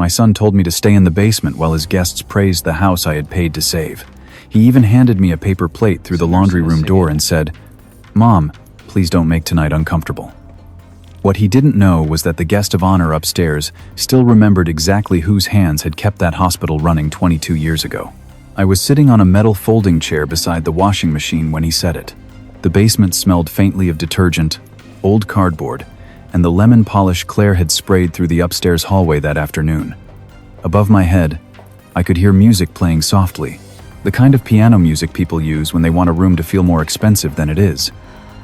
My son told me to stay in the basement while his guests praised the house I had paid to save. He even handed me a paper plate through the laundry room door and said, "Mom, please don't make tonight uncomfortable." What he didn't know was that the guest of honor upstairs still remembered exactly whose hands had kept that hospital running 22 years ago. I was sitting on a metal folding chair beside the washing machine when he said it. The basement smelled faintly of detergent, old cardboard, and the lemon polish Claire had sprayed through the upstairs hallway that afternoon. Above my head, I could hear music playing softly, the kind of piano music people use when they want a room to feel more expensive than it is.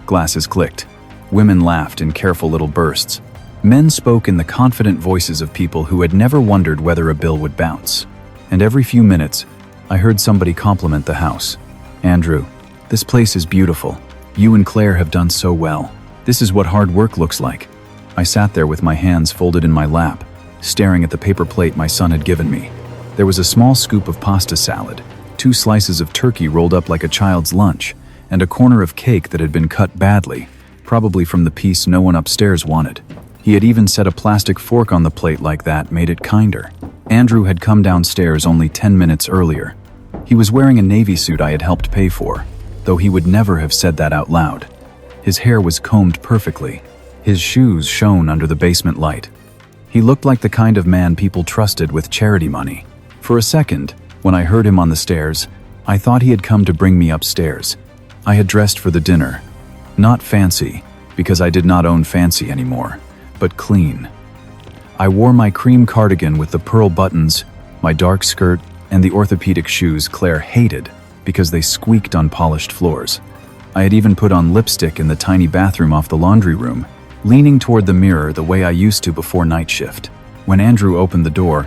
Glasses clicked. Women laughed in careful little bursts. Men spoke in the confident voices of people who had never wondered whether a bill would bounce. And every few minutes, I heard somebody compliment the house. "Andrew, this place is beautiful. You and Claire have done so well. This is what hard work looks like." I sat there with my hands folded in my lap, staring at the paper plate my son had given me. There was a small scoop of pasta salad, 2 slices of turkey rolled up like a child's lunch, and a corner of cake that had been cut badly, probably from the piece no one upstairs wanted. He had even set a plastic fork on the plate like that made it kinder. Andrew had come downstairs only 10 minutes earlier. He was wearing a navy suit I had helped pay for, though he would never have said that out loud. His hair was combed perfectly. His shoes shone under the basement light. He looked like the kind of man people trusted with charity money. For a second, when I heard him on the stairs, I thought he had come to bring me upstairs. I had dressed for the dinner. Not fancy, because I did not own fancy anymore, but clean. I wore my cream cardigan with the pearl buttons, my dark skirt, and the orthopedic shoes Claire hated because they squeaked on polished floors. I had even put on lipstick in the tiny bathroom off the laundry room, leaning toward the mirror the way I used to before night shift. When Andrew opened the door,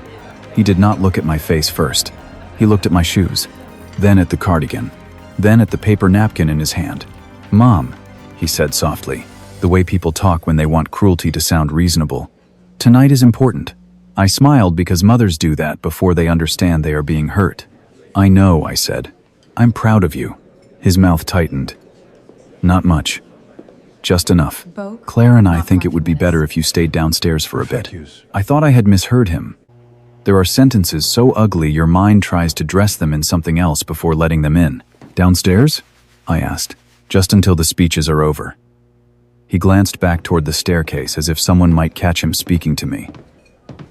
he did not look at my face first. He looked at my shoes, then at the cardigan, then at the paper napkin in his hand. "Mom," he said softly, the way people talk when they want cruelty to sound reasonable. "Tonight is important." I smiled because mothers do that before they understand they are being hurt. "I know," I said. "I'm proud of you." His mouth tightened. "Not much. Just enough. Claire and I think it would be better if you stayed downstairs for a bit." I thought I had misheard him. There are sentences so ugly your mind tries to dress them in something else before letting them in. "Downstairs?" I asked. "Just until the speeches are over." He glanced back toward the staircase as if someone might catch him speaking to me.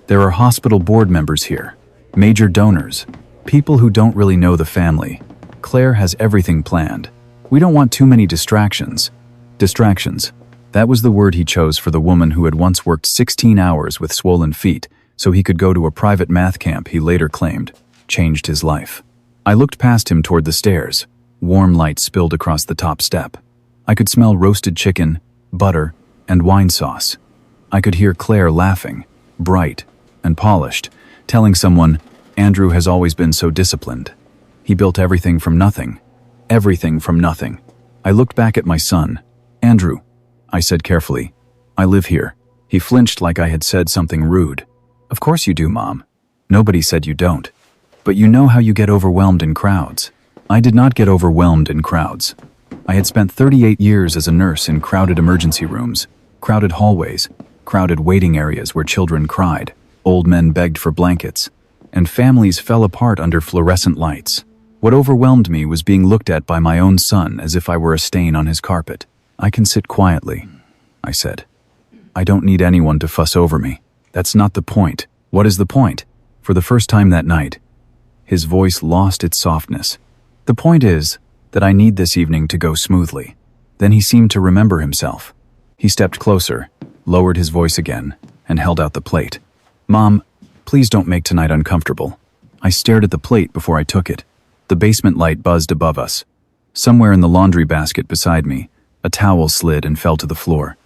"There are hospital board members here, major donors, people who don't really know the family. Claire has everything planned. We don't want too many distractions." Distractions. That was the word he chose for the woman who had once worked 16 hours with swollen feet so he could go to a private math camp he later claimed changed his life. I looked past him toward the stairs. Warm light spilled across the top step. I could smell roasted chicken, butter, and wine sauce. I could hear Claire laughing, bright and polished, telling someone, "Andrew has always been so disciplined. He built everything from nothing." Everything from nothing. I looked back at my son. "Andrew," I said carefully, "I live here." He flinched like I had said something rude. "Of course you do, Mom. Nobody said you don't. But you know how you get overwhelmed in crowds." I did not get overwhelmed in crowds. I had spent 38 years as a nurse in crowded emergency rooms, crowded hallways, crowded waiting areas where children cried, old men begged for blankets, and families fell apart under fluorescent lights. What overwhelmed me was being looked at by my own son as if I were a stain on his carpet. "I can sit quietly," I said. "I don't need anyone to fuss over me. That's not the point." "What is the point?" For the first time that night, his voice lost its softness. "The point is that I need this evening to go smoothly." Then he seemed to remember himself. He stepped closer, lowered his voice again, and held out the plate. "Mom, please don't make tonight uncomfortable." I stared at the plate before I took it. The basement light buzzed above us. Somewhere in the laundry basket beside me, a towel slid and fell to the floor.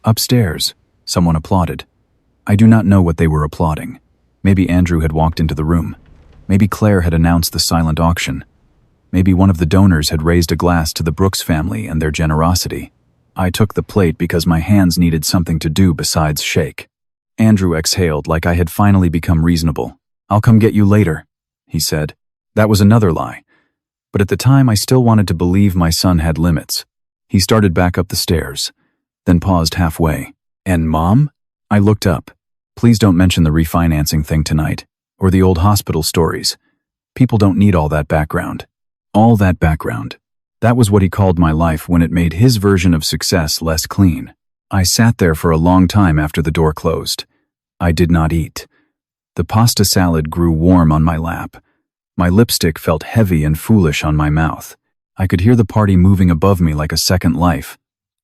"Upstairs," someone applauded. I do not know what they were applauding. Maybe Andrew had walked into the room. Maybe Claire had announced the silent auction. Maybe one of the donors had raised a glass to the Brooks family and their generosity. I took the plate because my hands needed something to do besides shake. Andrew exhaled like I had finally become reasonable. "I'll come get you later," he said. That was another lie. But at the time I still wanted to believe my son had limits. He started back up the stairs, then paused halfway. "And Mom?" I looked up. Please don't mention the refinancing thing tonight, or the old hospital stories. People don't need all that background. All that background. That was what he called my life when it made his version of success less clean. I sat there for a long time after the door closed. I did not eat. The pasta salad grew warm on my lap. My lipstick felt heavy and foolish on my mouth. I could hear the party moving above me like a second life,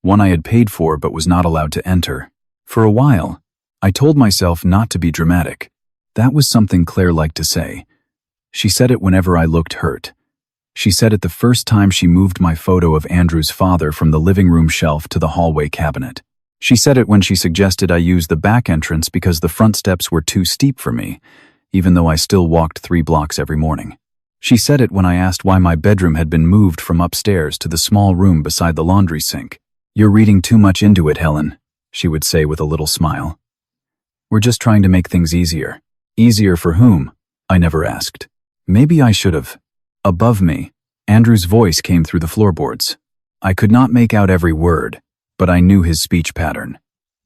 one I had paid for but was not allowed to enter. For a while, I told myself not to be dramatic. That was something Claire liked to say. She said it whenever I looked hurt. She said it the first time she moved my photo of Andrew's father from the living room shelf to the hallway cabinet. She said it when she suggested I use the back entrance because the front steps were too steep for me, even though I still walked 3 blocks every morning. She said it when I asked why my bedroom had been moved from upstairs to the small room beside the laundry sink. "You're reading too much into it, Helen," she would say with a little smile. "We're just trying to make things easier." Easier for whom? I never asked. Maybe I should have. Above me, Andrew's voice came through the floorboards. I could not make out every word, but I knew his speech pattern.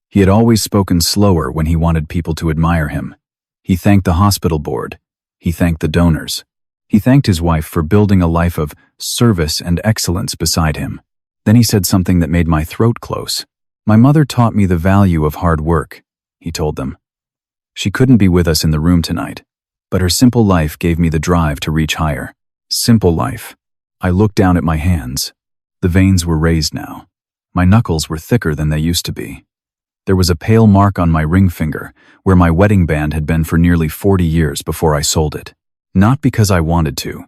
He had always spoken slower when he wanted people to admire him. He thanked the hospital board. He thanked the donors. He thanked his wife for building a life of service and excellence beside him. Then he said something that made my throat close. "My mother taught me the value of hard work," he told them. She couldn't be with us in the room tonight, but her simple life gave me the drive to reach higher. Simple life. I looked down at my hands. The veins were raised now. My knuckles were thicker than they used to be. There was a pale mark on my ring finger, where my wedding band had been for nearly 40 years before I sold it. Not because I wanted to.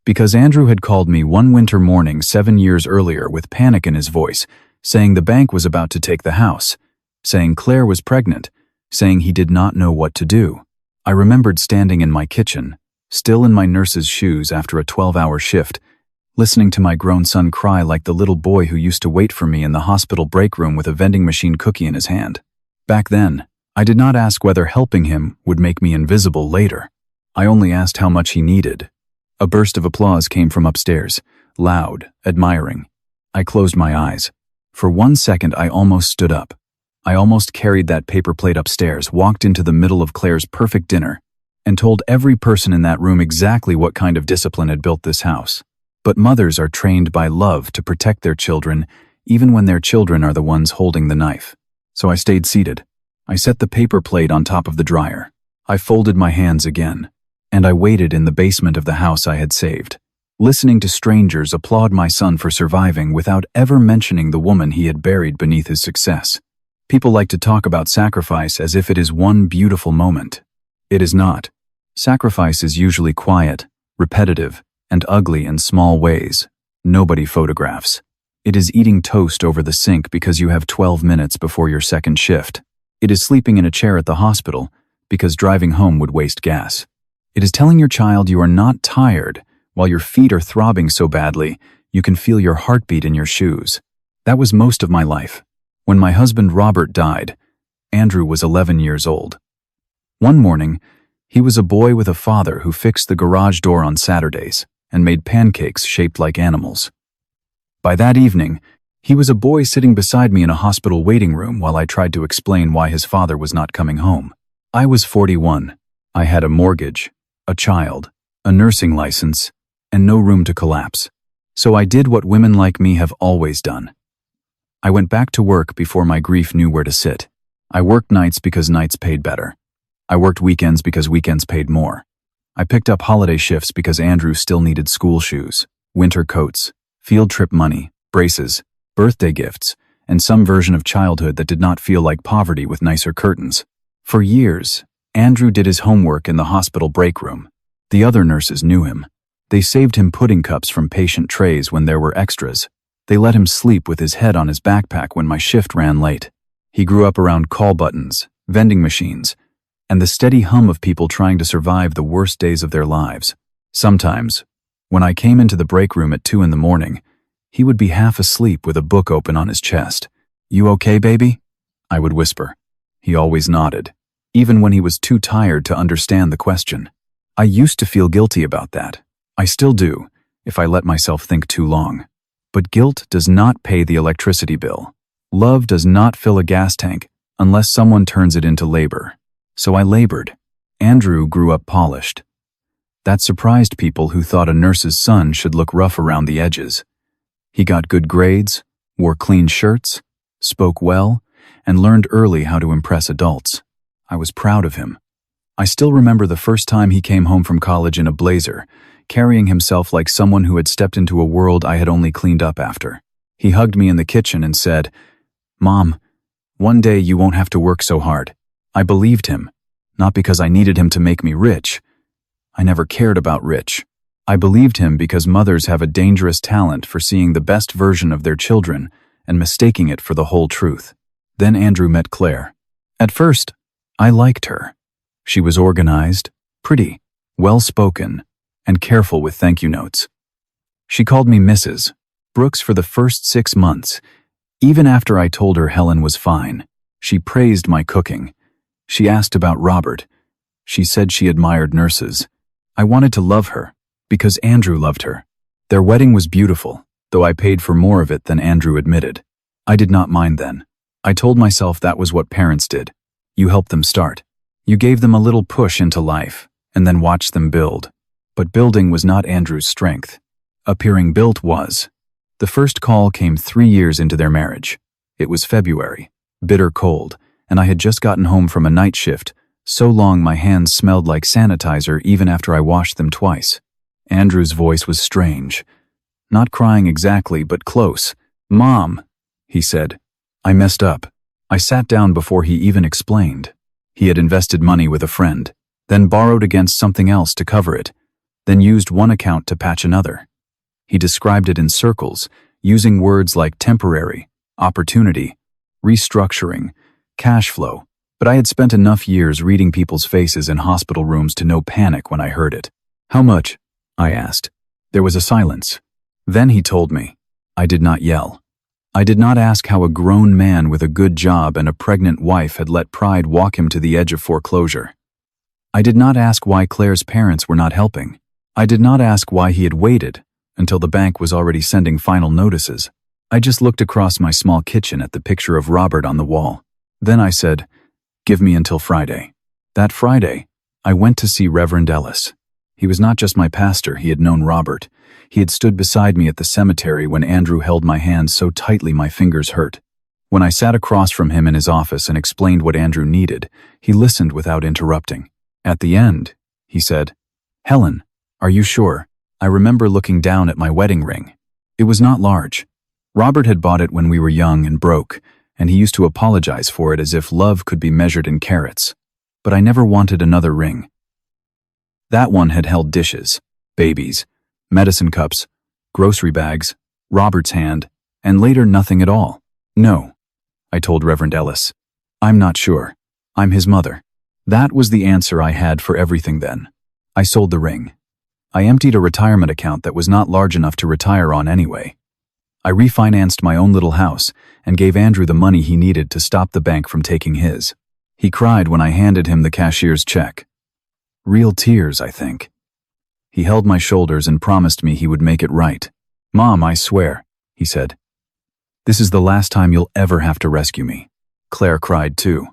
Because Andrew had called me one winter morning 7 years earlier with panic in his voice, saying the bank was about to take the house, saying Claire was pregnant, saying he did not know what to do. I remembered standing in my kitchen, still in my nurse's shoes after a 12-hour shift, listening to my grown son cry like the little boy who used to wait for me in the hospital break room with a vending machine cookie in his hand. Back then, I did not ask whether helping him would make me invisible later. I only asked how much he needed. A burst of applause came from upstairs, loud, admiring. I closed my eyes. For 1 second, I almost stood up. I almost carried that paper plate upstairs, walked into the middle of Claire's perfect dinner, and told every person in that room exactly what kind of discipline had built this house. But mothers are trained by love to protect their children, even when their children are the ones holding the knife. So I stayed seated. I set the paper plate on top of the dryer. I folded my hands again, and I waited in the basement of the house I had saved, listening to strangers applaud my son for surviving without ever mentioning the woman he had buried beneath his success. People like to talk about sacrifice as if it is one beautiful moment. It is not. Sacrifice is usually quiet, repetitive, and ugly in small ways. Nobody photographs. It is eating toast over the sink because you have 12 minutes before your second shift. It is sleeping in a chair at the hospital because driving home would waste gas. It is telling your child you are not tired while your feet are throbbing so badly you can feel your heartbeat in your shoes. That was most of my life. When my husband Robert died, Andrew was 11 years old. One morning, he was a boy with a father who fixed the garage door on Saturdays and made pancakes shaped like animals. By that evening, he was a boy sitting beside me in a hospital waiting room while I tried to explain why his father was not coming home. I was 41. I had a mortgage, a child, a nursing license, and no room to collapse. So I did what women like me have always done. I went back to work before my grief knew where to sit. I worked nights because nights paid better. I worked weekends because weekends paid more. I picked up holiday shifts because Andrew still needed school shoes, winter coats, field trip money, braces, birthday gifts, and some version of childhood that did not feel like poverty with nicer curtains. For years, Andrew did his homework in the hospital break room. The other nurses knew him. They saved him pudding cups from patient trays when there were extras. They let him sleep with his head on his backpack when my shift ran late. He grew up around call buttons, vending machines, and the steady hum of people trying to survive the worst days of their lives. Sometimes, when I came into the break room at 2 a.m, he would be half asleep with a book open on his chest. "You okay, baby?" I would whisper. He always nodded, even when he was too tired to understand the question. I used to feel guilty about that. I still do, if I let myself think too long. But guilt does not pay the electricity bill. Love does not fill a gas tank unless someone turns it into labor. So I labored. Andrew grew up polished. That surprised people who thought a nurse's son should look rough around the edges. He got good grades, wore clean shirts, spoke well, and learned early how to impress adults. I was proud of him. I still remember the first time he came home from college in a blazer, carrying himself like someone who had stepped into a world I had only cleaned up after. He hugged me in the kitchen and said, "Mom, one day you won't have to work so hard." I believed him, not because I needed him to make me rich. I never cared about rich. I believed him because mothers have a dangerous talent for seeing the best version of their children and mistaking it for the whole truth. Then Andrew met Claire. At first, I liked her. She was organized, pretty, well-spoken, and careful with thank you notes. She called me Mrs. Brooks for the first 6 months. Even after I told her Helen was fine, she praised my cooking. She asked about Robert. She said she admired nurses. I wanted to love her, because Andrew loved her. Their wedding was beautiful, though I paid for more of it than Andrew admitted. I did not mind then. I told myself that was what parents did. You helped them start. You gave them a little push into life, and then watched them build. But building was not Andrew's strength. Appearing built was. The first call came 3 years into their marriage. It was February, bitter cold, and I had just gotten home from a night shift, so long my hands smelled like sanitizer even after I washed them twice. Andrew's voice was strange. Not crying exactly, but close. "Mom," he said. I messed up. I sat down before he even explained. He had invested money with a friend, then borrowed against something else to cover it, then used one account to patch another. He described it in circles, using words like temporary, opportunity, restructuring, cash flow, but I had spent enough years reading people's faces in hospital rooms to know panic when I heard it. "How much?" I asked. There was a silence. Then he told me. I did not yell. I did not ask how a grown man with a good job and a pregnant wife had let pride walk him to the edge of foreclosure. I did not ask why Claire's parents were not helping. I did not ask why he had waited until the bank was already sending final notices. I just looked across my small kitchen at the picture of Robert on the wall. Then I said, "Give me until Friday." That Friday, I went to see Reverend Ellis. He was not just my pastor, he had known Robert. He had stood beside me at the cemetery when Andrew held my hand so tightly my fingers hurt. When I sat across from him in his office and explained what Andrew needed, he listened without interrupting. At the end, he said, "Helen, are you sure?" I remember looking down at my wedding ring. It was not large. Robert had bought it when we were young and broke, and he used to apologize for it as if love could be measured in carats. But I never wanted another ring. That one had held dishes, babies, medicine cups, grocery bags, Robert's hand, and later nothing at all. "No," I told Reverend Ellis. "I'm not sure. I'm his mother." That was the answer I had for everything then. I sold the ring. I emptied a retirement account that was not large enough to retire on anyway. I refinanced my own little house and gave Andrew the money he needed to stop the bank from taking his. He cried when I handed him the cashier's check. Real tears, I think. He held my shoulders and promised me he would make it right. "Mom, I swear," he said. "This is the last time you'll ever have to rescue me." Claire cried too.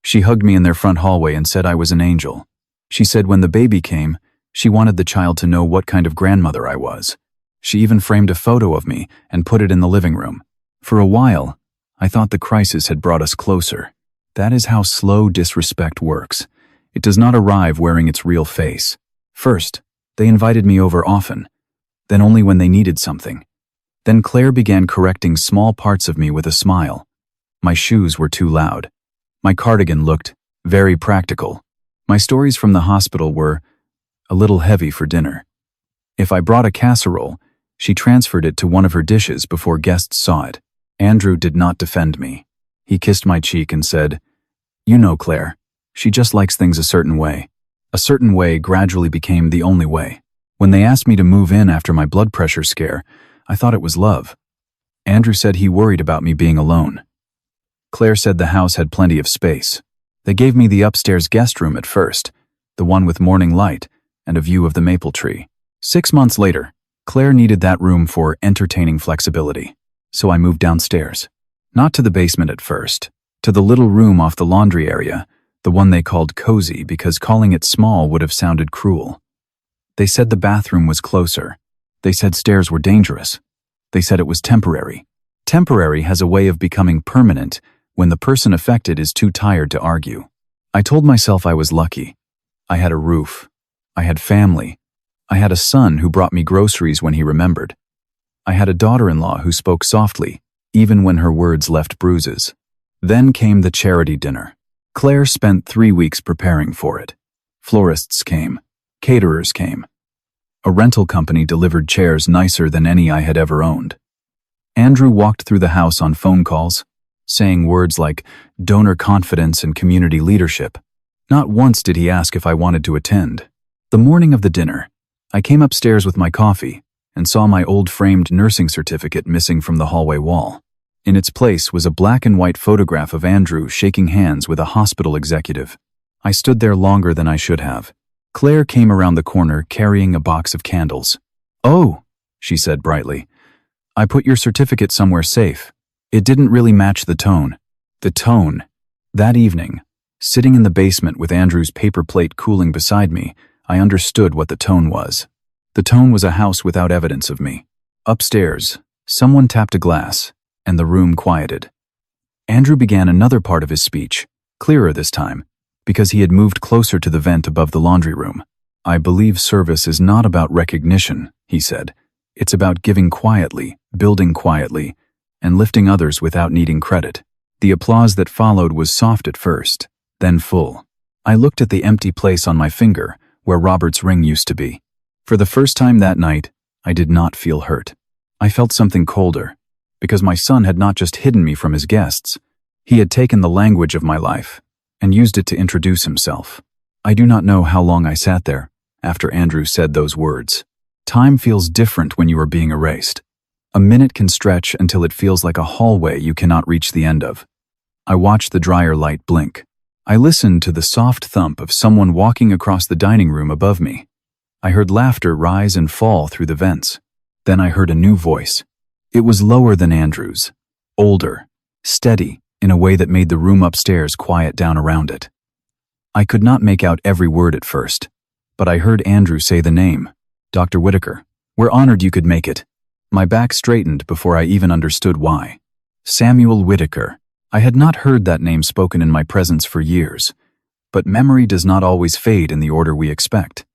She hugged me in their front hallway and said I was an angel. She said when the baby came, she wanted the child to know what kind of grandmother I was. She even framed a photo of me and put it in the living room. For a while, I thought the crisis had brought us closer. That is how slow disrespect works. It does not arrive wearing its real face. First, they invited me over often, then only when they needed something. Then Claire began correcting small parts of me with a smile. My shoes were too loud. My cardigan looked very practical. My stories from the hospital were a little heavy for dinner. If I brought a casserole, she transferred it to one of her dishes before guests saw it. Andrew did not defend me. He kissed my cheek and said, "You know Claire, she just likes things a certain way." A certain way gradually became the only way. When they asked me to move in after my blood pressure scare, I thought it was love. Andrew said he worried about me being alone. Claire said the house had plenty of space. They gave me the upstairs guest room at first, the one with morning light and a view of the maple tree. 6 months later, Claire needed that room for entertaining flexibility, so I moved downstairs. Not to the basement at first, to the little room off the laundry area, the one they called cozy because calling it small would have sounded cruel. They said the bathroom was closer. They said stairs were dangerous. They said it was temporary. Temporary has a way of becoming permanent when the person affected is too tired to argue. I told myself I was lucky. I had a roof. I had family. I had a son who brought me groceries when he remembered. I had a daughter-in-law who spoke softly, even when her words left bruises. Then came the charity dinner. Claire spent 3 weeks preparing for it. Florists came. Caterers came. A rental company delivered chairs nicer than any I had ever owned. Andrew walked through the house on phone calls, saying words like donor confidence and community leadership. Not once did he ask if I wanted to attend. The morning of the dinner, I came upstairs with my coffee and saw my old framed nursing certificate missing from the hallway wall. In its place was a black and white photograph of Andrew shaking hands with a hospital executive. I stood there longer than I should have. Claire came around the corner carrying a box of candles. "Oh," she said brightly, "I put your certificate somewhere safe." It didn't really match the tone. The tone. That evening, sitting in the basement with Andrew's paper plate cooling beside me, I understood what the tone was. The tone was a house without evidence of me. Upstairs, someone tapped a glass, and the room quieted. Andrew began another part of his speech, clearer this time, because he had moved closer to the vent above the laundry room. "I believe service is not about recognition," he said. "It's about giving quietly, building quietly, and lifting others without needing credit." The applause that followed was soft at first, then full. I looked at the empty place on my finger, where Robert's ring used to be. For the first time that night, I did not feel hurt. I felt something colder, because my son had not just hidden me from his guests. He had taken the language of my life and used it to introduce himself. I do not know how long I sat there after Andrew said those words. Time feels different when you are being erased. A minute can stretch until it feels like a hallway you cannot reach the end of. I watched the dryer light blink. I listened to the soft thump of someone walking across the dining room above me. I heard laughter rise and fall through the vents. Then I heard a new voice. It was lower than Andrew's, older, steady, in a way that made the room upstairs quiet down around it. I could not make out every word at first, but I heard Andrew say the name, Dr. Whitaker. "We're honored you could make it." My back straightened before I even understood why. Samuel Whitaker. I had not heard that name spoken in my presence for years, but memory does not always fade in the order we expect.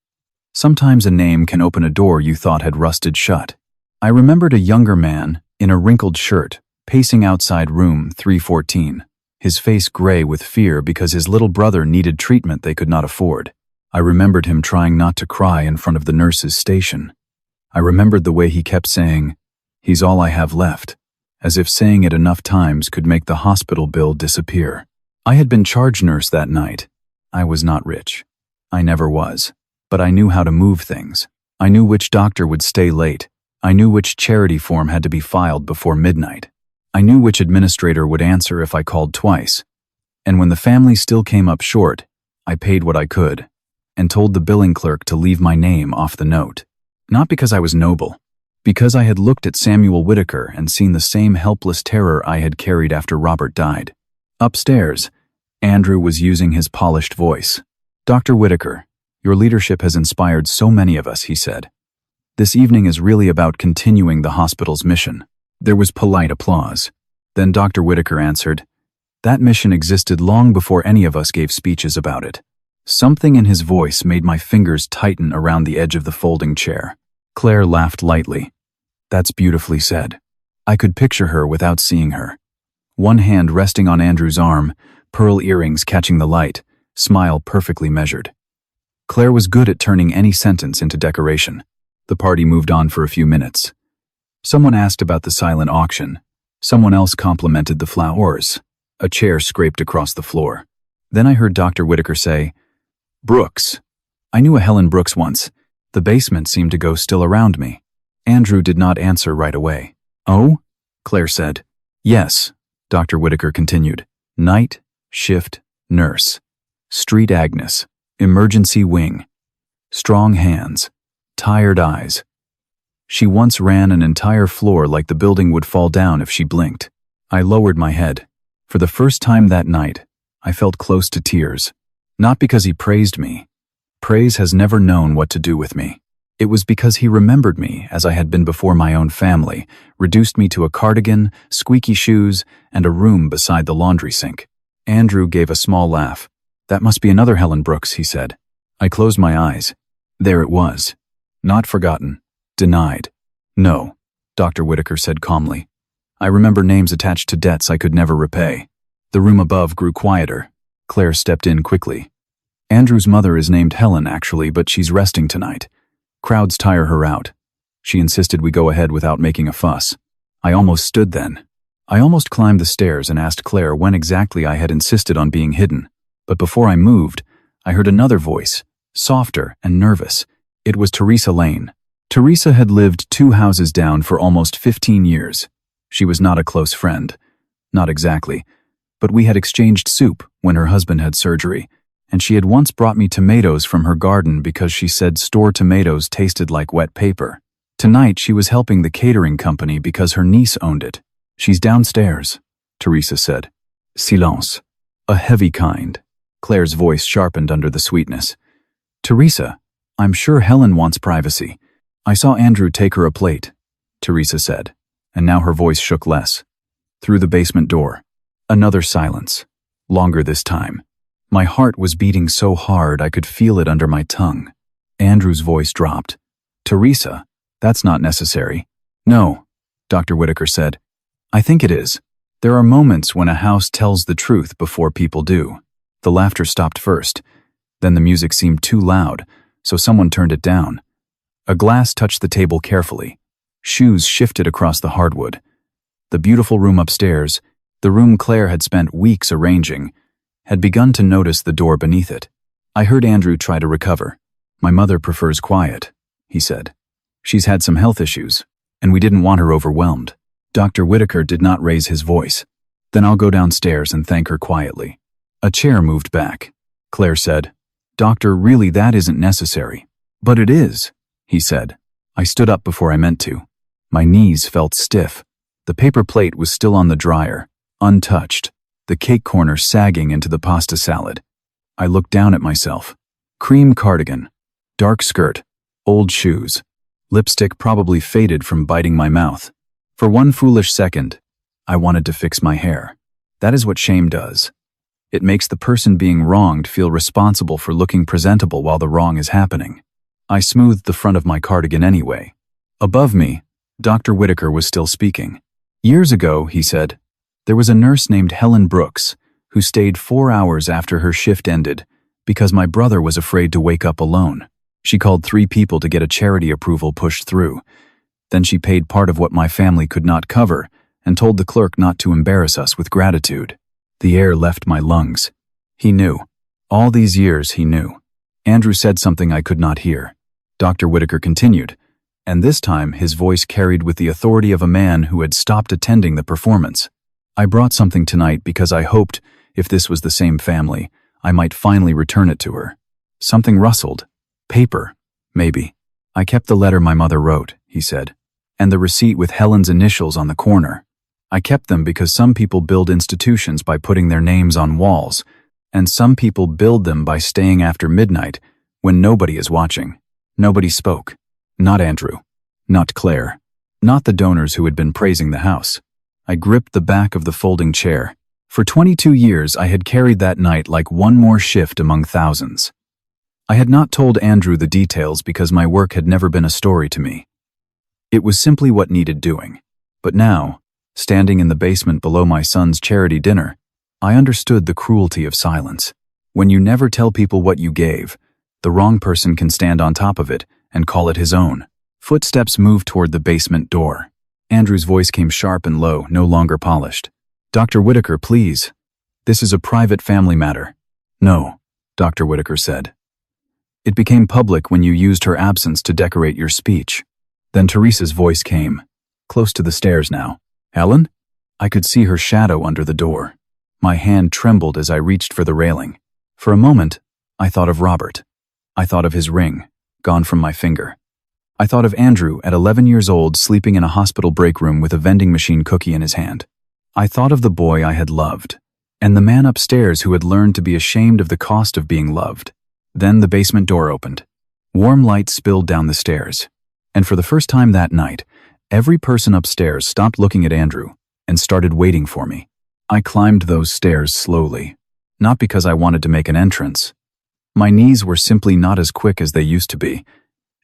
Sometimes a name can open a door you thought had rusted shut. I remembered a younger man, in a wrinkled shirt, pacing outside room 314, his face gray with fear because his little brother needed treatment they could not afford. I remembered him trying not to cry in front of the nurse's station. I remembered the way he kept saying, "He's all I have left," as if saying it enough times could make the hospital bill disappear. I had been charge nurse that night. I was not rich. I never was. But I knew how to move things. I knew which doctor would stay late. I knew which charity form had to be filed before midnight. I knew which administrator would answer if I called twice. And when the family still came up short, I paid what I could and told the billing clerk to leave my name off the note. Not because I was noble, because I had looked at Samuel Whitaker and seen the same helpless terror I had carried after Robert died. Upstairs, Andrew was using his polished voice. "Dr. Whitaker, your leadership has inspired so many of us," he said. "This evening is really about continuing the hospital's mission." There was polite applause. Then Dr. Whitaker answered, "That mission existed long before any of us gave speeches about it." Something in his voice made my fingers tighten around the edge of the folding chair. Claire laughed lightly. "That's beautifully said." I could picture her without seeing her. One hand resting on Andrew's arm, pearl earrings catching the light, smile perfectly measured. Claire was good at turning any sentence into decoration. The party moved on for a few minutes. Someone asked about the silent auction. Someone else complimented the flowers. A chair scraped across the floor. Then I heard Dr. Whitaker say, "Brooks. I knew a Helen Brooks once. The basement seemed to go still around me." Andrew did not answer right away. "Oh?" Claire said. "Yes," Dr. Whitaker continued. "Night, shift, nurse. Street Agnes. Emergency wing. Strong hands. Tired eyes. She once ran an entire floor like the building would fall down if she blinked." I lowered my head. For the first time that night, I felt close to tears. Not because he praised me. Praise has never known what to do with me. It was because he remembered me as I had been before my own family, reduced me to a cardigan, squeaky shoes, and a room beside the laundry sink. Andrew gave a small laugh. That must be another Helen Brooks, he said. I closed my eyes. There it was. Not forgotten. Denied. No, Dr. Whitaker said calmly. I remember names attached to debts I could never repay. The room above grew quieter. Claire stepped in quickly. Andrew's mother is named Helen, actually, but she's resting tonight. Crowds tire her out. She insisted we go ahead without making a fuss. I almost stood then. I almost climbed the stairs and asked Claire when exactly I had insisted on being hidden. But before I moved, I heard another voice, softer and nervous. It was Teresa Lane. Teresa had lived 2 houses down for almost 15 years. She was not a close friend. Not exactly. But we had exchanged soup when her husband had surgery, and she had once brought me tomatoes from her garden because she said store tomatoes tasted like wet paper. Tonight she was helping the catering company because her niece owned it. She's downstairs, Teresa said. Silence. A heavy kind. Claire's voice sharpened under the sweetness. Teresa, I'm sure Helen wants privacy. I saw Andrew take her a plate, Teresa said, and now her voice shook less. Through the basement door. Another silence. Longer this time. My heart was beating so hard I could feel it under my tongue. Andrew's voice dropped. Teresa, that's not necessary. No, Dr. Whitaker said. I think it is. There are moments when a house tells the truth before people do. The laughter stopped first. Then the music seemed too loud, so someone turned it down. A glass touched the table carefully. Shoes shifted across the hardwood. The beautiful room upstairs, the room Claire had spent weeks arranging, had begun to notice the door beneath it. I heard Andrew try to recover. My mother prefers quiet, he said. She's had some health issues, and we didn't want her overwhelmed. Dr. Whitaker did not raise his voice. Then I'll go downstairs and thank her quietly. A chair moved back. Claire said, Doctor, really that isn't necessary. But it is, he said. I stood up before I meant to. My knees felt stiff. The paper plate was still on the dryer, untouched, the cake corner sagging into the pasta salad. I looked down at myself. Cream cardigan, dark skirt, old shoes, lipstick probably faded from biting my mouth. For one foolish second, I wanted to fix my hair. That is what shame does. It makes the person being wronged feel responsible for looking presentable while the wrong is happening. I smoothed the front of my cardigan anyway. Above me, Dr. Whitaker was still speaking. Years ago, he said, there was a nurse named Helen Brooks who stayed 4 hours after her shift ended because my brother was afraid to wake up alone. She called 3 people to get a charity approval pushed through. Then she paid part of what my family could not cover and told the clerk not to embarrass us with gratitude. The air left my lungs. He knew. All these years he knew. Andrew said something I could not hear. Dr. Whitaker continued, and this time his voice carried with the authority of a man who had stopped attending the performance. I brought something tonight because I hoped, if this was the same family, I might finally return it to her. Something rustled. Paper, maybe. I kept the letter my mother wrote, he said, and the receipt with Helen's initials on the corner. I kept them because some people build institutions by putting their names on walls, and some people build them by staying after midnight when nobody is watching. Nobody spoke. Not Andrew. Not Claire. Not the donors who had been praising the house. I gripped the back of the folding chair. For 22 years I had carried that night like one more shift among thousands. I had not told Andrew the details because my work had never been a story to me. It was simply what needed doing. But now, standing in the basement below my son's charity dinner, I understood the cruelty of silence. When you never tell people what you gave, the wrong person can stand on top of it and call it his own. Footsteps moved toward the basement door. Andrew's voice came sharp and low, no longer polished. Dr. Whitaker, please. This is a private family matter. No, Dr. Whitaker said. It became public when you used her absence to decorate your speech. Then Teresa's voice came, close to the stairs now. Helen? I could see her shadow under the door. My hand trembled as I reached for the railing. For a moment, I thought of Robert. I thought of his ring, gone from my finger. I thought of Andrew at 11 years old sleeping in a hospital break room with a vending machine cookie in his hand. I thought of the boy I had loved, and the man upstairs who had learned to be ashamed of the cost of being loved. Then the basement door opened. Warm light spilled down the stairs, and for the first time that night, every person upstairs stopped looking at Andrew and started waiting for me. I climbed those stairs slowly, not because I wanted to make an entrance. My knees were simply not as quick as they used to be,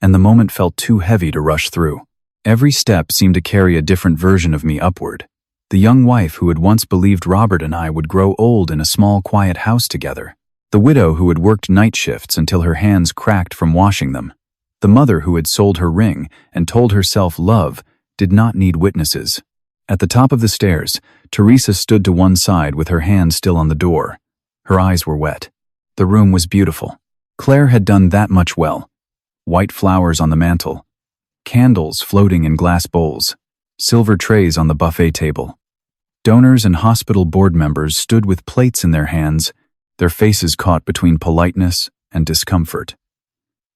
and the moment felt too heavy to rush through. Every step seemed to carry a different version of me upward. The young wife who had once believed Robert and I would grow old in a small, quiet house together. The widow who had worked night shifts until her hands cracked from washing them. The mother who had sold her ring and told herself love did not need witnesses. At the top of the stairs, Teresa stood to one side with her hand still on the door. Her eyes were wet. The room was beautiful. Claire had done that much well. White flowers on the mantel, candles floating in glass bowls, silver trays on the buffet table. Donors and hospital board members stood with plates in their hands, their faces caught between politeness and discomfort.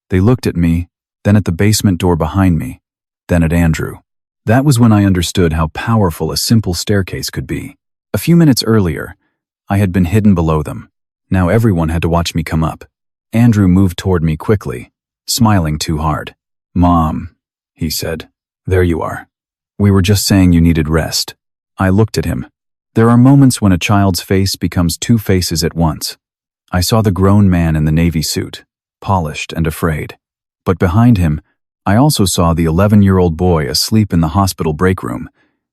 They looked at me, then at the basement door behind me, then at Andrew. That was when I understood how powerful a simple staircase could be. A few minutes earlier, I had been hidden below them. Now everyone had to watch me come up. Andrew moved toward me quickly, smiling too hard. "Mom," he said, "there you are. We were just saying you needed rest." I looked at him. There are moments when a child's face becomes two faces at once. I saw the grown man in the navy suit, polished and afraid. But behind him, I also saw the 11-year-old boy asleep in the hospital break room,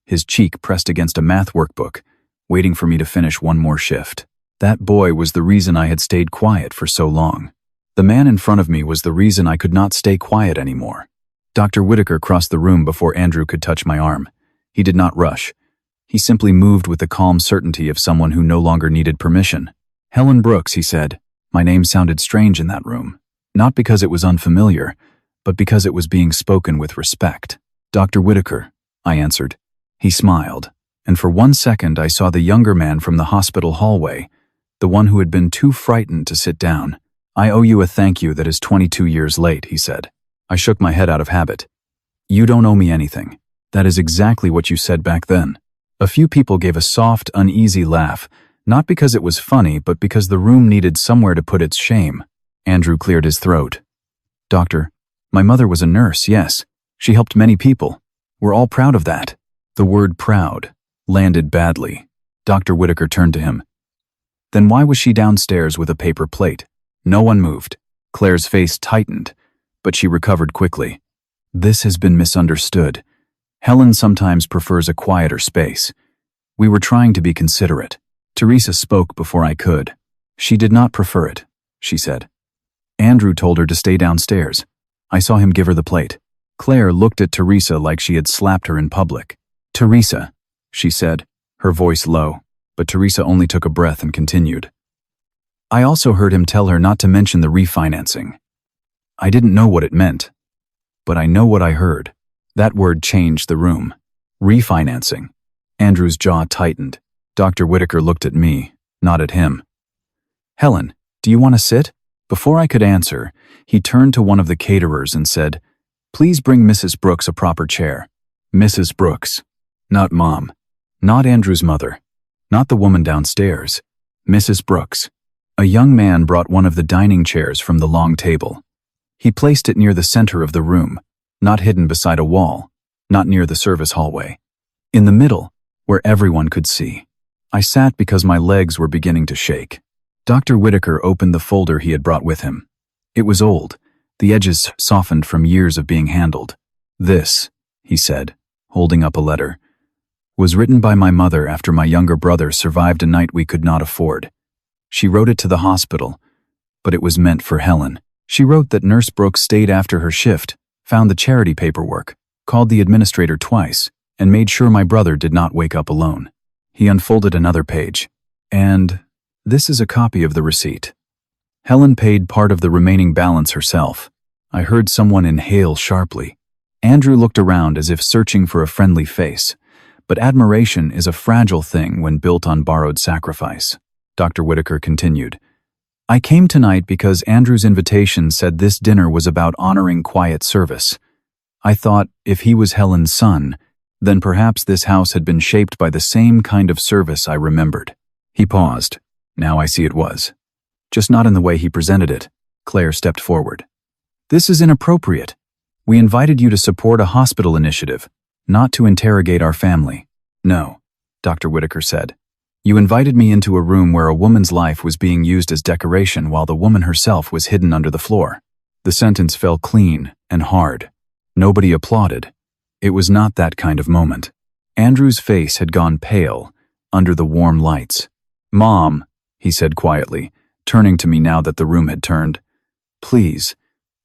his cheek pressed against a math workbook, waiting for me to finish one more shift. That boy was the reason I had stayed quiet for so long. The man in front of me was the reason I could not stay quiet anymore. Dr. Whitaker crossed the room before Andrew could touch my arm. He did not rush. He simply moved with the calm certainty of someone who no longer needed permission. "Helen Brooks," he said. My name sounded strange in that room, not because it was unfamiliar, but because it was being spoken with respect. "Dr. Whitaker," I answered. He smiled, and for 1 second I saw the younger man from the hospital hallway, the one who had been too frightened to sit down. "I owe you a thank you that is 22 years late," he said. I shook my head out of habit. "You don't owe me anything. That is exactly what you said back then." A few people gave a soft, uneasy laugh, not because it was funny, but because the room needed somewhere to put its shame. Andrew cleared his throat. "Doctor, my mother was a nurse, yes. She helped many people. We're all proud of that." The word proud landed badly. Dr. Whitaker turned to him. "Then why was she downstairs with a paper plate?" No one moved. Claire's face tightened, but she recovered quickly. "This has been misunderstood. Helen sometimes prefers a quieter space. We were trying to be considerate." Teresa spoke before I could. "She did not prefer it," she said. "Andrew told her to stay downstairs. I saw him give her the plate." Claire looked at Teresa like she had slapped her in public. "Teresa," she said, her voice low, but Teresa only took a breath and continued. "I also heard him tell her not to mention the refinancing. I didn't know what it meant, but I know what I heard." That word changed the room. Refinancing. Andrew's jaw tightened. Dr. Whitaker looked at me, not at him. "Helen, do you want to sit?" Before I could answer, he turned to one of the caterers and said, "Please bring Mrs. Brooks a proper chair." Mrs. Brooks. Not Mom. Not Andrew's mother. Not the woman downstairs. Mrs. Brooks. A young man brought one of the dining chairs from the long table. He placed it near the center of the room, not hidden beside a wall, not near the service hallway. In the middle, where everyone could see. I sat because my legs were beginning to shake. Dr. Whitaker opened the folder he had brought with him. It was old, the edges softened from years of being handled. "This," he said, holding up a letter, "was written by my mother after my younger brother survived a night we could not afford. She wrote it to the hospital, but it was meant for Helen. She wrote that Nurse Brooks stayed after her shift, found the charity paperwork, called the administrator twice, and made sure my brother did not wake up alone." He unfolded another page. "And this is a copy of the receipt. Helen paid part of the remaining balance herself." I heard someone inhale sharply. Andrew looked around as if searching for a friendly face, but admiration is a fragile thing when built on borrowed sacrifice. Dr. Whitaker continued, "I came tonight because Andrew's invitation said this dinner was about honoring quiet service. I thought if he was Helen's son, then perhaps this house had been shaped by the same kind of service I remembered." He paused. Now I see it was. Just not in the way he presented it. Claire stepped forward. This is inappropriate. We invited you to support a hospital initiative, not to interrogate our family. No, Dr. Whitaker said. You invited me into a room where a woman's life was being used as decoration while the woman herself was hidden under the floor. The sentence fell clean and hard. Nobody applauded. It was not that kind of moment. Andrew's face had gone pale under the warm lights. Mom, he said quietly, turning to me now that the room had turned. Please,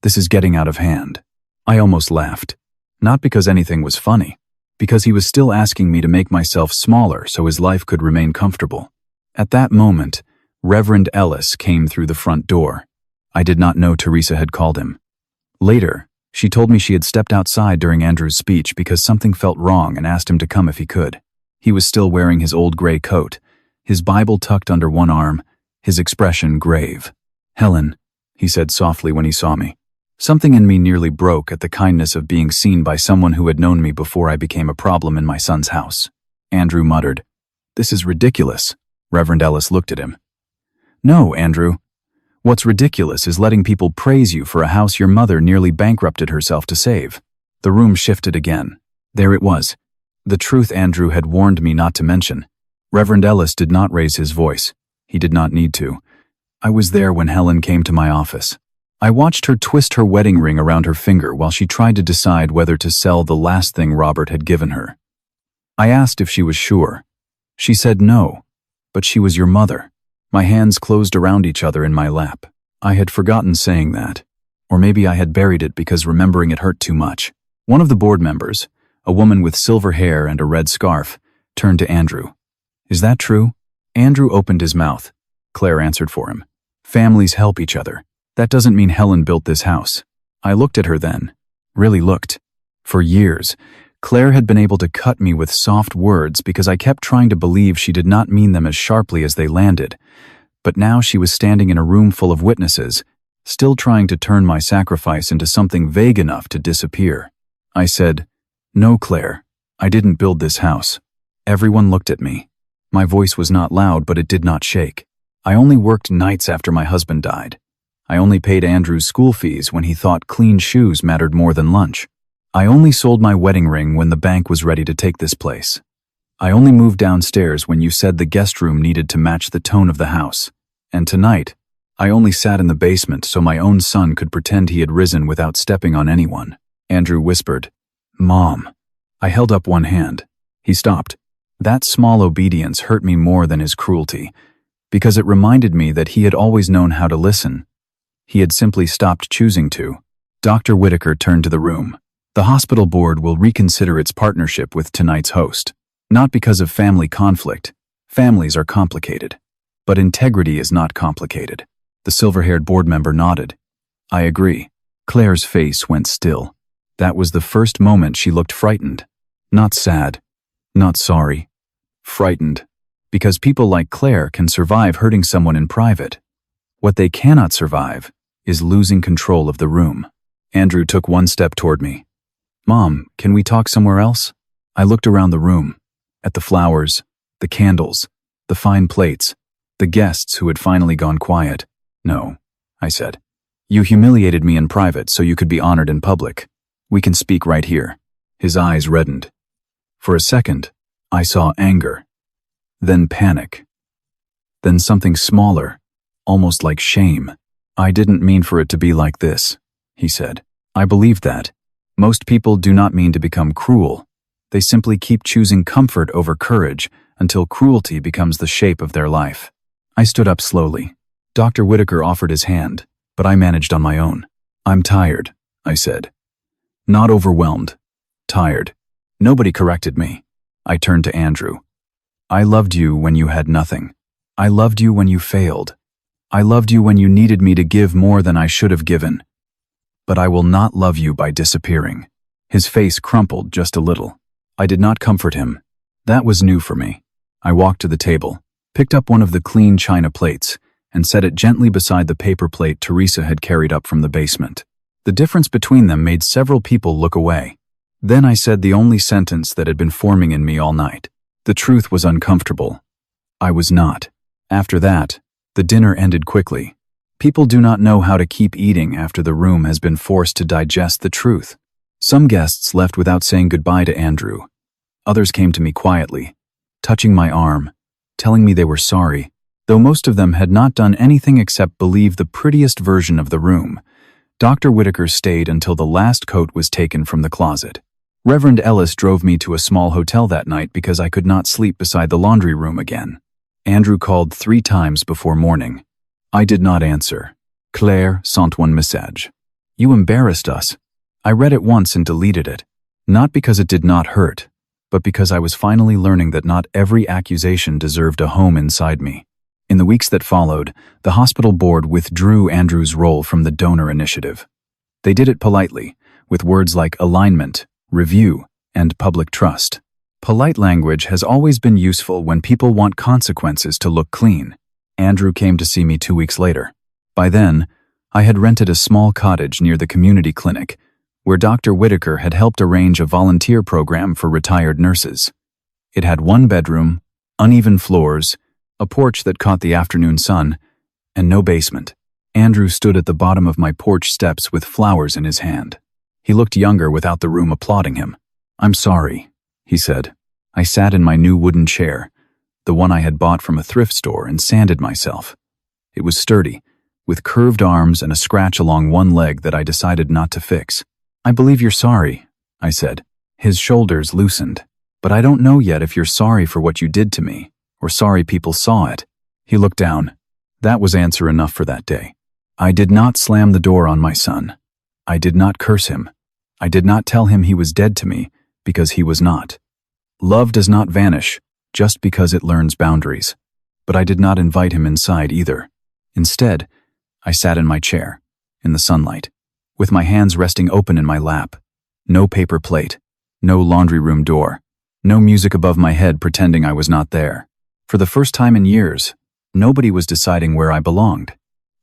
this is getting out of hand. I almost laughed. Not because anything was funny, because he was still asking me to make myself smaller so his life could remain comfortable. At that moment, Reverend Ellis came through the front door. I did not know Teresa had called him. Later, she told me she had stepped outside during Andrew's speech because something felt wrong and asked him to come if he could. He was still wearing his old gray coat, his Bible tucked under one arm, his expression grave. Helen, he said softly when he saw me. Something in me nearly broke at the kindness of being seen by someone who had known me before I became a problem in my son's house. Andrew muttered, "This is ridiculous." Reverend Ellis looked at him. "No, Andrew. What's ridiculous is letting people praise you for a house your mother nearly bankrupted herself to save." The room shifted again. There it was. The truth Andrew had warned me not to mention. Reverend Ellis did not raise his voice. He did not need to. I was there when Helen came to my office. I watched her twist her wedding ring around her finger while she tried to decide whether to sell the last thing Robert had given her. I asked if she was sure. She said no, but she was your mother. My hands closed around each other in my lap. I had forgotten saying that. Or maybe I had buried it because remembering it hurt too much. One of the board members, a woman with silver hair and a red scarf, turned to Andrew. "Is that true?" Andrew opened his mouth. Claire answered for him. "Families help each other. That doesn't mean Helen built this house." I looked at her then. Really looked. For years, Claire had been able to cut me with soft words because I kept trying to believe she did not mean them as sharply as they landed. But now she was standing in a room full of witnesses, still trying to turn my sacrifice into something vague enough to disappear. I said, "No, Claire, I didn't build this house." Everyone looked at me. My voice was not loud, but it did not shake. I only worked nights after my husband died. I only paid Andrew's school fees when he thought clean shoes mattered more than lunch. I only sold my wedding ring when the bank was ready to take this place. I only moved downstairs when you said the guest room needed to match the tone of the house. And tonight, I only sat in the basement so my own son could pretend he had risen without stepping on anyone. Andrew whispered, "Mom." I held up one hand. He stopped. That small obedience hurt me more than his cruelty, because it reminded me that he had always known how to listen. He had simply stopped choosing to. Dr. Whitaker turned to the room. "The hospital board will reconsider its partnership with tonight's host. Not because of family conflict. Families are complicated. But integrity is not complicated." The silver-haired board member nodded. "I agree." Claire's face went still. That was the first moment she looked frightened. Not sad. Not sorry. Frightened. Because people like Claire can survive hurting someone in private. What they cannot survive is losing control of the room. Andrew took one step toward me. "Mom, can we talk somewhere else?" I looked around the room, at the flowers, the candles, the fine plates, the guests who had finally gone quiet. "No," I said. "You humiliated me in private so you could be honored in public. We can speak right here." His eyes reddened. For a second, I saw anger, then panic, then something smaller, almost like shame. "I didn't mean for it to be like this," he said. I believed that. Most people do not mean to become cruel. They simply keep choosing comfort over courage until cruelty becomes the shape of their life. I stood up slowly. Dr. Whitaker offered his hand, but I managed on my own. "I'm tired," I said. Not overwhelmed. Tired. Nobody corrected me. I turned to Andrew. "I loved you when you had nothing. I loved you when you failed. I loved you when you needed me to give more than I should have given. But I will not love you by disappearing." His face crumpled just a little. I did not comfort him. That was new for me. I walked to the table, picked up one of the clean china plates, and set it gently beside the paper plate Teresa had carried up from the basement. The difference between them made several people look away. Then I said the only sentence that had been forming in me all night. The truth was uncomfortable. I was not. After that, the dinner ended quickly. People do not know how to keep eating after the room has been forced to digest the truth. Some guests left without saying goodbye to Andrew. Others came to me quietly, touching my arm, telling me they were sorry, though most of them had not done anything except believe the prettiest version of the room. Dr. Whitaker stayed until the last coat was taken from the closet. Reverend Ellis drove me to a small hotel that night because I could not sleep beside the laundry room again. Andrew called 3 times before morning. I did not answer. Claire sent one message. You embarrassed us. I read it once and deleted it. Not because it did not hurt, but because I was finally learning that not every accusation deserved a home inside me. In the weeks that followed, the hospital board withdrew Andrew's role from the donor initiative. They did it politely, with words like alignment, review, and public trust. Polite language has always been useful when people want consequences to look clean. Andrew came to see me 2 weeks later. By then, I had rented a small cottage near the community clinic, where Dr. Whitaker had helped arrange a volunteer program for retired nurses. It had 1 bedroom, uneven floors, a porch that caught the afternoon sun, and no basement. Andrew stood at the bottom of my porch steps with flowers in his hand. He looked younger without the room applauding him. "I'm sorry," he said. I sat in my new wooden chair, the one I had bought from a thrift store, and sanded myself. It was sturdy, with curved arms and a scratch along one leg that I decided not to fix. "I believe you're sorry," I said. His shoulders loosened. "But I don't know yet if you're sorry for what you did to me, or sorry people saw it." He looked down. That was answer enough for that day. I did not slam the door on my son. I did not curse him. I did not tell him he was dead to me, because he was not. Love does not vanish just because it learns boundaries. But I did not invite him inside either. Instead, I sat in my chair, in the sunlight, with my hands resting open in my lap. No paper plate, no laundry room door, no music above my head pretending I was not there. For the first time in years, nobody was deciding where I belonged.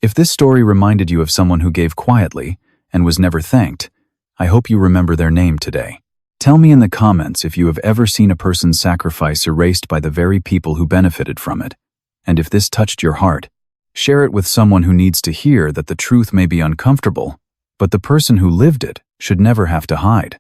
If this story reminded you of someone who gave quietly and was never thanked, I hope you remember their name today. Tell me in the comments if you have ever seen a person's sacrifice erased by the very people who benefited from it. And if this touched your heart, share it with someone who needs to hear that the truth may be uncomfortable, but the person who lived it should never have to hide.